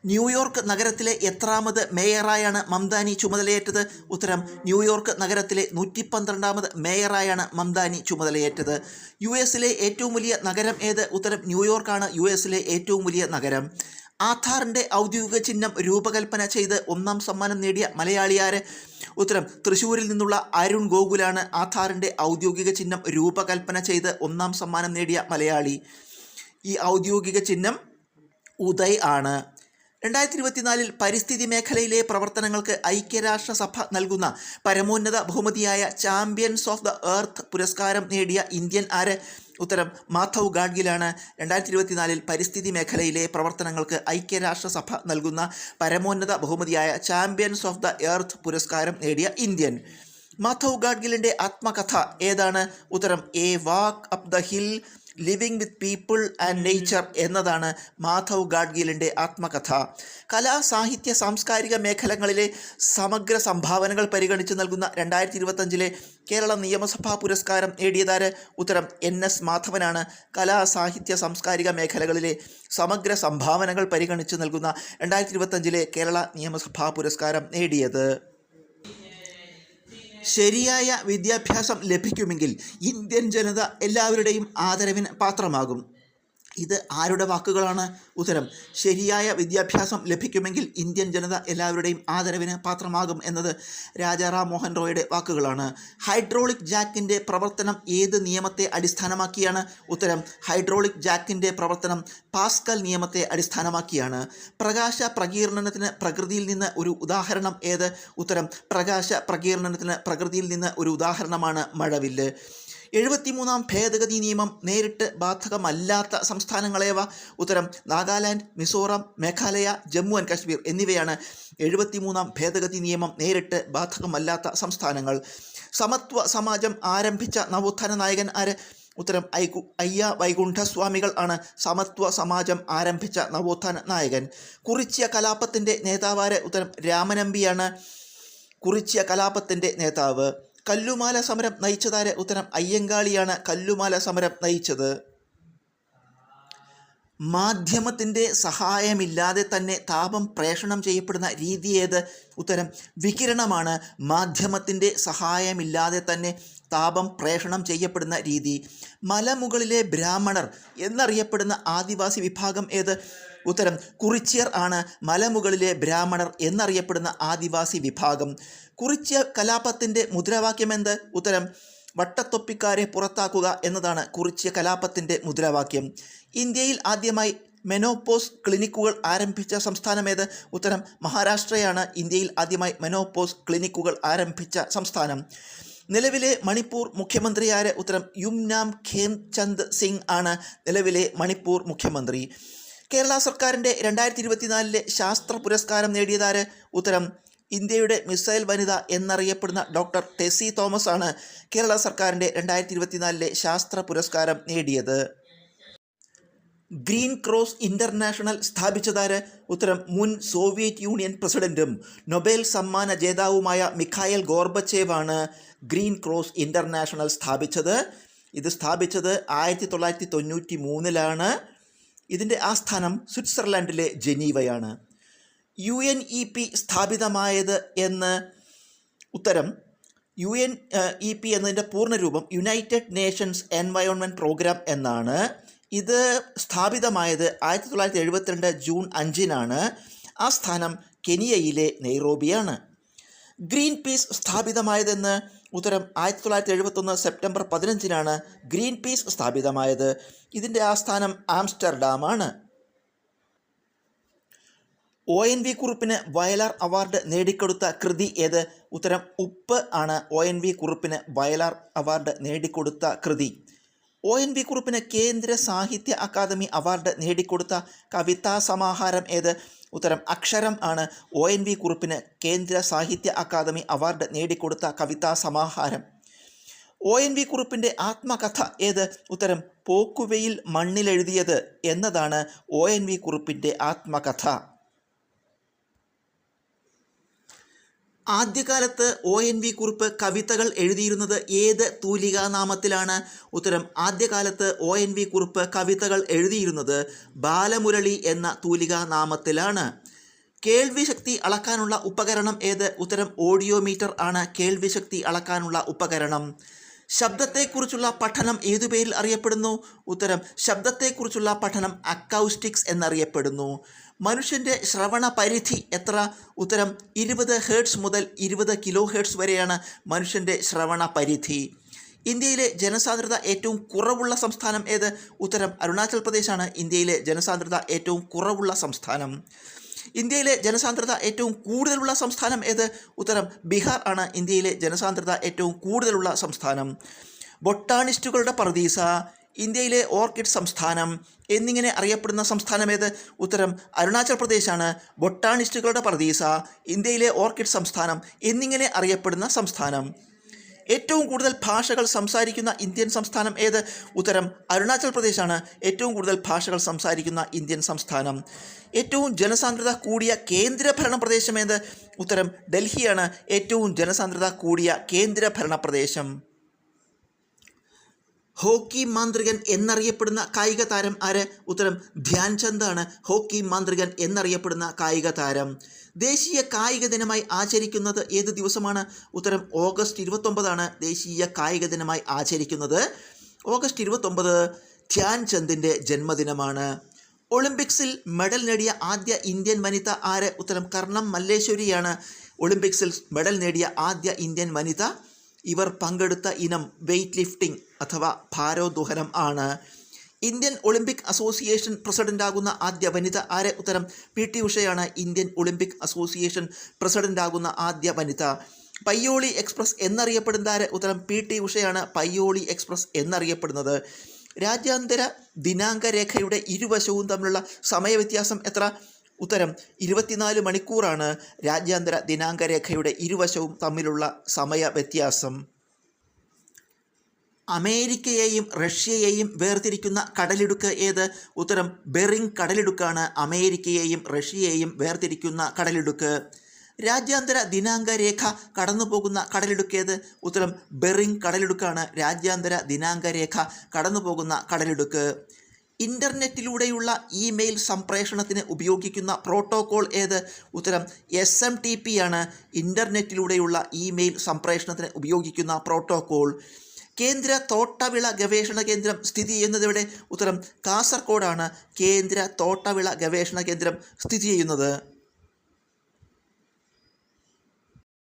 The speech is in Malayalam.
ന്യൂയോർക്ക് നഗരത്തിലെ എത്രാമത് മേയറായാണ് മംദാനി ചുമതലയേറ്റത്? ഉത്തരം ന്യൂയോർക്ക് നഗരത്തിലെ 112ാമത് മേയറായാണ് മംദാനി ചുമതലയേറ്റത്. യു എസിലെ ഏറ്റവും വലിയ നഗരം ഏത്? ഉത്തരം ന്യൂയോർക്കാണ് യു എസിലെ ഏറ്റവും വലിയ നഗരം. ആധാറിൻ്റെ ഔദ്യോഗിക ചിഹ്നം രൂപകൽപ്പന ചെയ്ത് 1ാം സമ്മാനം നേടിയ മലയാളിയാര്? ഉത്തരം തൃശ്ശൂരിൽ നിന്നുള്ള അരുൺ ഗോകുലാണ് ആധാറിൻ്റെ ഔദ്യോഗിക ചിഹ്നം രൂപകൽപ്പന ചെയ്ത് 1ാം സമ്മാനം നേടിയ മലയാളി. ഈ ഔദ്യോഗിക ചിഹ്നം ഉദയ് ആണ്. 2024 പരിസ്ഥിതി മേഖലയിലെ പ്രവർത്തനങ്ങൾക്ക് ഐക്യരാഷ്ട്രസഭ നൽകുന്ന പരമോന്നത ബഹുമതിയായ ചാമ്പ്യൻസ് ഓഫ് ദ എർത്ത് പുരസ്കാരം നേടിയ ഇന്ത്യൻ ആര്? ഉത്തരം മാധവ് ഗാഡ്ഗിലാണ്. 2024 പരിസ്ഥിതി മേഖലയിലെ പ്രവർത്തനങ്ങൾക്ക് ഐക്യരാഷ്ട്രസഭ നൽകുന്ന പരമോന്നത ബഹുമതിയായ ചാമ്പ്യൻസ് ഓഫ് ദ എർത്ത് പുരസ്കാരം നേടിയ ഇന്ത്യൻ. മാധവ് ഗാഡ്ഗിലിൻ്റെ ആത്മകഥ ഏതാണ്? ഉത്തരം a walk up the hill, living with people and nature എന്നതാണ് മാധവ് ഗാഡ്ഗിലിൻ്റെ ആത്മകഥ. കലാ, സാഹിത്യ, സാംസ്കാരിക മേഖലകളിലെ സമഗ്ര സംഭാവനകൾ പരിഗണിച്ച് നൽകുന്ന 2025 കേരള നിയമസഭാ പുരസ്കാരം നേടിയതാര്? ഉത്തരം NS മാധവനാണ്. കലാ, സാഹിത്യ, സാംസ്കാരിക മേഖലകളിലെ സമഗ്ര സംഭാവനകൾ പരിഗണിച്ച് നൽകുന്ന 2025 കേരള നിയമസഭാ പുരസ്കാരം നേടിയത്. ശരിയായ വിദ്യാഭ്യാസം ലഭിക്കുമെങ്കിൽ ഇന്ത്യൻ ജനത എല്ലാവരുടെയും ആദരവിന് പാത്രമാകും. ഇത് ആരുടെ വാക്കുകളാണ്? ഉത്തരം ശരിയായ വിദ്യാഭ്യാസം ലഭിക്കുമെങ്കിൽ ഇന്ത്യൻ ജനത എല്ലാവരുടെയും ആദരവിന് പാത്രമാകും എന്നത് രാജാ റാം മോഹൻ റോയുടെ വാക്കുകളാണ്. ഹൈഡ്രോളിക് ജാക്കിൻ്റെ പ്രവർത്തനം ഏത് നിയമത്തെ അടിസ്ഥാനമാക്കിയാണ്? ഉത്തരം ഹൈഡ്രോളിക് ജാക്കിൻ്റെ പ്രവർത്തനം പാസ്കൽ നിയമത്തെ അടിസ്ഥാനമാക്കിയാണ്. പ്രകാശ പ്രകീർണനത്തിന് പ്രകൃതിയിൽ നിന്ന് ഒരു ഉദാഹരണം ഏത്? ഉത്തരം പ്രകാശ പ്രകീർണനത്തിന് പ്രകൃതിയിൽ നിന്ന് ഒരു ഉദാഹരണമാണ് മഴവില്ല്. 73ാം ഭേദഗതി നിയമം നേരിട്ട് ബാധകമല്ലാത്ത സംസ്ഥാനങ്ങളേവ? ഉത്തരം നാഗാലാൻഡ്, മിസോറാം, മേഘാലയ, ജമ്മു ആൻഡ് കാശ്മീർ എന്നിവയാണ് 73ാം ഭേദഗതി നിയമം നേരിട്ട് ബാധകമല്ലാത്ത സംസ്ഥാനങ്ങൾ. സമത്വ സമാജം ആരംഭിച്ച നവോത്ഥാന നായകൻ ആര്? ഉത്തരം അയ്യ വൈകുണ്ഠസ്വാമികൾ ആണ് സമത്വ സമാജം ആരംഭിച്ച നവോത്ഥാന നായകൻ. കുറിച്യ കലാപത്തിൻ്റെ നേതാവാര്? ഉത്തരം രാമനമ്പിയാണ് കുറിച്യ കലാപത്തിൻ്റെ നേതാവ്. കല്ലുമാല സമരം നയിച്ചതാര്? ഉത്തരം അയ്യങ്കാളിയാണ് കല്ലുമാല സമരം നയിച്ചത്. മാധ്യമത്തിൻ്റെ സഹായമില്ലാതെ തന്നെ താപം പ്രേഷണം ചെയ്യപ്പെടുന്ന രീതി ഏത്? ഉത്തരം വികിരണമാണ് മാധ്യമത്തിൻ്റെ സഹായമില്ലാതെ തന്നെ താപം പ്രേഷണം ചെയ്യപ്പെടുന്ന രീതി. മലമുകളിലെ ബ്രാഹ്മണർ എന്നറിയപ്പെടുന്ന ആദിവാസി വിഭാഗം ഏത്? ഉത്തരം കുറിച്യർ ആണ് മലമുകളിലെ ബ്രാഹ്മണർ എന്നറിയപ്പെടുന്ന ആദിവാസി വിഭാഗം. കുറിച്യ കലാപത്തിൻ്റെ മുദ്രാവാക്യം എന്ത്? ഉത്തരം വട്ടത്തൊപ്പിക്കാരെ പുറത്താക്കുക എന്നതാണ് കുറിച്യ കലാപത്തിൻ്റെ മുദ്രാവാക്യം. ഇന്ത്യയിൽ ആദ്യമായി മെനോപോസ് ക്ലിനിക്കുകൾ ആരംഭിച്ച സംസ്ഥാനം ഏത്? ഉത്തരം മഹാരാഷ്ട്രയാണ് ഇന്ത്യയിൽ ആദ്യമായി മെനോപോസ് ക്ലിനിക്കുകൾ ആരംഭിച്ച സംസ്ഥാനം. നിലവിലെ മണിപ്പൂർ മുഖ്യമന്ത്രി ആര്? ഉത്തരം യുംനാം ഖേംചന്ദ് സിംഗ് ആണ് നിലവിലെ മണിപ്പൂർ മുഖ്യമന്ത്രി. കേരള സർക്കാരിൻ്റെ 2024 ശാസ്ത്ര പുരസ്കാരം നേടിയതാര്? ഉത്തരം ഇന്ത്യയുടെ മിസൈൽ വനിത എന്നറിയപ്പെടുന്ന ഡോക്ടർ ടെസി തോമസ് ആണ് കേരള സർക്കാരിൻ്റെ 2024 ശാസ്ത്ര പുരസ്കാരം നേടിയത്. ഗ്രീൻ ക്രോസ് ഇൻ്റർനാഷണൽ സ്ഥാപിച്ചതാര്? ഉത്തരം മുൻ സോവിയറ്റ് യൂണിയൻ പ്രസിഡൻറ്റും നൊബേൽ സമ്മാന ജേതാവുമായ മിഖായൽ ഗോർബച്ചേവ് ആണ് ഗ്രീൻ ക്രോസ് ഇൻ്റർനാഷണൽ സ്ഥാപിച്ചത്. ഇത് സ്ഥാപിച്ചത് 1993 ഇതിൻ്റെ ആസ്ഥാനം സ്വിറ്റ്സർലൻഡിലെ ജനീവയാണ്. UNEP സ്ഥാപിതമായത് എന്ന്? ഉത്തരം UNEP എന്നതിൻ്റെ പൂർണ്ണരൂപം യുണൈറ്റഡ് നേഷൻസ് എൻവയോൺമെൻറ്റ് പ്രോഗ്രാം എന്നാണ്. ഇത് സ്ഥാപിതമായത് 1972 ജൂൺ 5 ആസ്ഥാനം കെനിയയിലെ നെയ്റോബിയാണ്. Green peas സ്ഥാപിതമായതെന്ന്? ഉത്തരം 1971 സെപ്റ്റംബർ 15 ഗ്രീൻ പീസ് സ്ഥാപിതമായത്. ഇതിൻ്റെ ആസ്ഥാനം ആംസ്റ്റർഡാമാണ്. ONV കുറുപ്പിന് വയലാർ അവാർഡ് നേടിക്കൊടുത്ത കൃതി ഏത്? ഉത്തരം ഉപ്പ് ആണ് ONV കുറുപ്പിന് വയലാർ അവാർഡ് നേടിക്കൊടുത്ത കൃതി. ONV കുറുപ്പിന് കേന്ദ്ര സാഹിത്യ അക്കാദമി അവാർഡ് നേടിക്കൊടുത്ത കവിതാ സമാഹാരം ഏത്? ഉത്തരം അക്ഷരം ആണ് ONV കുറുപ്പിന് കേന്ദ്ര സാഹിത്യ അക്കാദമി അവാർഡ് നേടിക്കൊടുത്ത കവിതാ സമാഹാരം. ONV കുറുപ്പിൻ്റെ ആത്മകഥ ഏത്? ഉത്തരം പോക്കുവെയിൽ മണ്ണിലെഴുതിയത് എന്നതാണ് ONV കുറുപ്പിൻ്റെ ആത്മകഥ. ആദ്യകാലത്ത് ONV കുറുപ്പ് കവിതകൾ എഴുതിയിരുന്നത് ഏത് തൂലികാനാമത്തിലാണ്? ഉത്തരം ആദ്യകാലത്ത് ONV കുറുപ്പ് കവിതകൾ എഴുതിയിരുന്നത് ബാലമുരളി എന്ന തൂലികാനാമത്തിലാണ്. കേൾവി ശക്തി അളക്കാനുള്ള ഉപകരണം ഏത്? ഉത്തരം ഓഡിയോമീറ്റർ ആണ് കേൾവി ശക്തി അളക്കാനുള്ള ഉപകരണം. ശബ്ദത്തെക്കുറിച്ചുള്ള പഠനം ഏതു പേരിൽ അറിയപ്പെടുന്നു? ഉത്തരം ശബ്ദത്തെക്കുറിച്ചുള്ള പഠനം അക്കൗസ്റ്റിക്സ് എന്നറിയപ്പെടുന്നു. മനുഷ്യൻ്റെ ശ്രവണ പരിധി എത്ര? ഉത്തരം 20 ഹെർട്സ് മുതൽ 20 കിലോ ഹെർട്സ് വരെയാണ് മനുഷ്യൻ്റെ ശ്രവണ പരിധി. ഇന്ത്യയിലെ ജനസാന്ദ്രത ഏറ്റവും കുറവുള്ള സംസ്ഥാനം ഏത്? ഉത്തരം അരുണാചൽ പ്രദേശാണ് ഇന്ത്യയിലെ ജനസാന്ദ്രത ഏറ്റവും കുറവുള്ള സംസ്ഥാനം. ഇന്ത്യയിലെ ജനസാന്ദ്രത ഏറ്റവും കൂടുതലുള്ള സംസ്ഥാനം ഏത്? ഉത്തരം ബീഹാർ ആണ് ഇന്ത്യയിലെ ജനസാന്ദ്രത ഏറ്റവും കൂടുതലുള്ള സംസ്ഥാനം. ബൊട്ടാണിസ്റ്റുകളുടെ പറുദീസ, ഇന്ത്യയിലെ ഓർക്കിഡ് സംസ്ഥാനം എന്നിങ്ങനെ അറിയപ്പെടുന്ന സംസ്ഥാനം ഏത്? ഉത്തരം അരുണാചൽ പ്രദേശാണ് ബൊട്ടാണിസ്റ്റുകളുടെ പറുദീസ, ഇന്ത്യയിലെ ഓർക്കിഡ് സംസ്ഥാനം എന്നിങ്ങനെ അറിയപ്പെടുന്ന സംസ്ഥാനം. ഏറ്റവും കൂടുതൽ ഭാഷകൾ സംസാരിക്കുന്ന ഇന്ത്യൻ സംസ്ഥാനം ഏത്? ഉത്തരം അരുണാചൽ പ്രദേശാണ് ഏറ്റവും കൂടുതൽ ഭാഷകൾ സംസാരിക്കുന്ന ഇന്ത്യൻ സംസ്ഥാനം. ഏറ്റവും ജനസാന്ദ്രത കൂടിയ കേന്ദ്രഭരണ പ്രദേശം ഏത്? ഉത്തരം ഡൽഹിയാണ് ഏറ്റവും ജനസാന്ദ്രത കൂടിയ കേന്ദ്രഭരണ പ്രദേശം. ഹോക്കി മാന്ത്രികൻ എന്നറിയപ്പെടുന്ന കായിക താരം ആര്? ഉത്തരം ധ്യാൻചന്ദ് ആണ് ഹോക്കി മാന്ത്രികൻ എന്നറിയപ്പെടുന്ന കായിക താരം. ദേശീയ കായിക ദിനമായി ആചരിക്കുന്നത് ഏത് ദിവസമാണ്? ഉത്തരം ഓഗസ്റ്റ് 29 ദേശീയ കായിക ദിനമായി ആചരിക്കുന്നത്. ഓഗസ്റ്റ് 29 ധ്യാൻചന്ദിൻ്റെ ജന്മദിനമാണ്. ഒളിമ്പിക്സിൽ മെഡൽ നേടിയ ആദ്യ ഇന്ത്യൻ വനിത ആര്? ഉത്തരം കർണം മല്ലേശ്വരിയാണ് ഒളിമ്പിക്സിൽ മെഡൽ നേടിയ ആദ്യ ഇന്ത്യൻ വനിത. ഇവർ പങ്കെടുത്ത ഇനം വെയ്റ്റ് ലിഫ്റ്റിംഗ് അഥവാ ഭാരോദ്വഹനം ആണ്. ഇന്ത്യൻ ഒളിമ്പിക് അസോസിയേഷൻ പ്രസിഡൻ്റാകുന്ന ആദ്യ വനിത ആര്? ഉത്തരം PT ഉഷയാണ് ഇന്ത്യൻ ഒളിമ്പിക് അസോസിയേഷൻ പ്രസിഡൻ്റാകുന്ന ആദ്യ വനിത. പയ്യോളി എക്സ്പ്രസ് എന്നറിയപ്പെടുന്ന ആര്? ഉത്തരം PT ഉഷയാണ് പയ്യോളി എക്സ്പ്രസ് എന്നറിയപ്പെടുന്നത്. രാജ്യാന്തര ദിനാങ്ക രേഖയുടെ ഇരുവശവും തമ്മിലുള്ള സമയവ്യത്യാസം എത്ര? ഉത്തരം 24 മണിക്കൂറാണ് രാജ്യാന്തര ദിനാങ്ക രേഖയുടെ ഇരുവശവും തമ്മിലുള്ള സമയ വ്യത്യാസം. അമേരിക്കയെയും റഷ്യയെയും വേർതിരിക്കുന്ന കടലിടുക്ക് ഏത്? ഉത്തരം ബെറിങ് കടലിടുക്കാണ് അമേരിക്കയെയും റഷ്യയെയും വേർതിരിക്കുന്ന കടലിടുക്ക്. രാജ്യാന്തര ദിനാങ്ക രേഖ കടന്നുപോകുന്ന കടലിടുക്കേത്? ഉത്തരം ബെറിങ് കടലിടുക്കാണ് രാജ്യാന്തര ദിനാങ്ക രേഖ കടന്നുപോകുന്ന കടലിടുക്ക്. ഇൻ്റർനെറ്റിലൂടെയുള്ള ഇമെയിൽ സംപ്രേഷണത്തിന് ഉപയോഗിക്കുന്ന പ്രോട്ടോകോൾ ഏത്? ഉത്തരം SMTP ആണ് ഇൻ്റർനെറ്റിലൂടെയുള്ള ഇമെയിൽ സംപ്രേഷണത്തിന് ഉപയോഗിക്കുന്ന പ്രോട്ടോകോൾ. കേന്ദ്ര തോട്ടവിള ഗവേഷണ കേന്ദ്രം സ്ഥിതി ചെയ്യുന്നതെവിടെ? ഉത്തരം കാസർഗോഡാണ് കേന്ദ്ര തോട്ടവിള ഗവേഷണ കേന്ദ്രം സ്ഥിതി ചെയ്യുന്നത്.